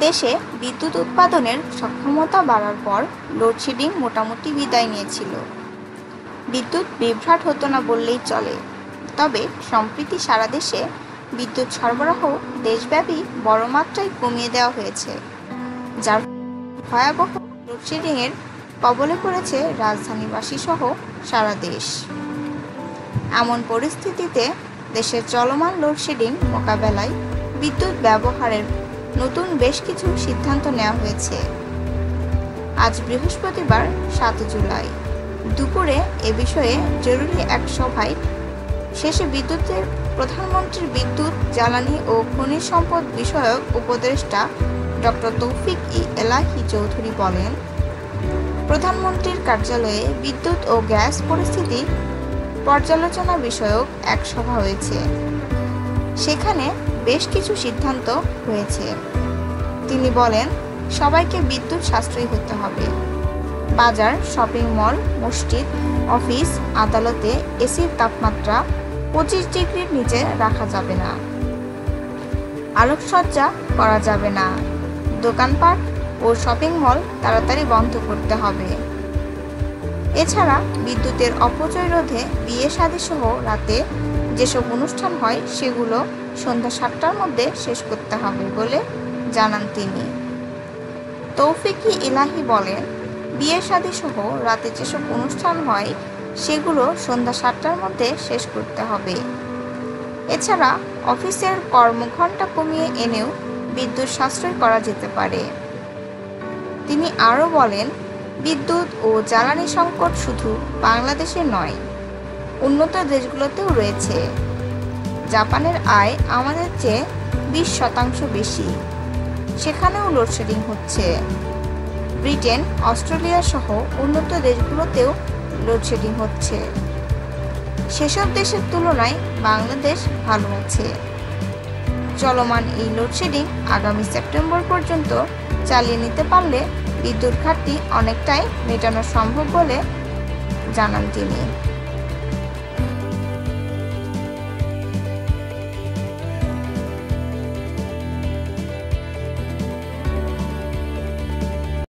দেশে বিদ্যুৎ উৎপাদনের সক্ষমতা বাড়ার পর লোডশেডিং মোটামুটি বিদায় নিয়েছিল। বিদ্যুৎ বিভ্রাট হতো না বললেই চলে। তবে সম্প্রতি সারা দেশে বিদ্যুৎ সরবরাহ দেশব্যাপী বড় মাত্রায় কমিয়ে দেওয়া হয়েছে, যার ভয়াবহ লোডশেডিংয়ের কবলে পড়েছে রাজধানীবাসী সহ সারা দেশ। এমন পরিস্থিতিতে দেশের চলমান লোডশেডিং মোকাবেলায় বিদ্যুৎ ব্যবহারের নতুন বেশ কিছু সিদ্ধান্ত নেওয়া হয়েছে। আজ বৃহস্পতিবার 7 জুলাই দুপুরে এ বিষয়ে জরুরি এক সভায় শেষে বিদ্যুতের প্রধানমন্ত্রীর বিদ্যুৎ, জ্বালানি ও খনিজ সম্পদ বিষয়ক উপদেষ্টা ডক্টর তৌফিক এলাহি চৌধুরী বলেন, প্রধানমন্ত্রীর কার্যালয়ে বিদ্যুৎ ও গ্যাস পরিস্থিতি পর্যালোচনা বিষয়ক এক সভা হয়েছে। সেখানে বেশ কিছু সিদ্ধান্ত হয়েছে। তিনি বলেন, সবাইকে বিদ্যুৎ সাশ্রয়ী হতে হবে। বাজার, শপিং মল, মসজিদ, অফিস, আদালতে এসির তাপমাত্রা 25 ডিগ্রির নিচে রাখা যাবে না। আলোকসজ্জা করা যাবে না। দোকানপাট ও শপিং মল তাড়াতাড়ি বন্ধ করতে হবে। এছাড়া বিদ্যুতের অপচয় রোধে বিয়ে শাদী সহ রাতে যেসব অনুষ্ঠান হয় সেগুলো সন্ধ্যা 7টার মধ্যে শেষ করতে হবে বলে জানান তিনি। তৌফিক এলাহি বলেন, বিয়ে শাদী সহ রাতে যেসব অনুষ্ঠান হয় সেগুলো সন্ধ্যা 7টার মধ্যে শেষ করতে হবে। এছাড়া অফিসের কর্মঘণ্টা কমিয়ে এনেও বিদ্যুৎ সাশ্রয় করা যেতে পারে। তিনি আরও বলেন, বিদ্যুৎ ও জ্বালানি সংকট শুধু বাংলাদেশে নয়, উন্নত দেশগুলোতেও রয়েছে। জাপানের আয় আমাদের চেয়ে 20% বেশি, সেখানেও লোডশেডিং হচ্ছে। ব্রিটেন, অস্ট্রেলিয়া সহ উন্নত দেশগুলোতেও লোডশেডিং হচ্ছে। সেসব দেশের তুলনায় বাংলাদেশ ভালো আছে। চলমান এই লোডশেডিং আগামী সেপ্টেম্বর পর্যন্ত চালিয়ে নিতে পারলে বিদ্যুৎ ঘাটতি অনেকটাই মেটানো সম্ভব বলে জানান তিনি।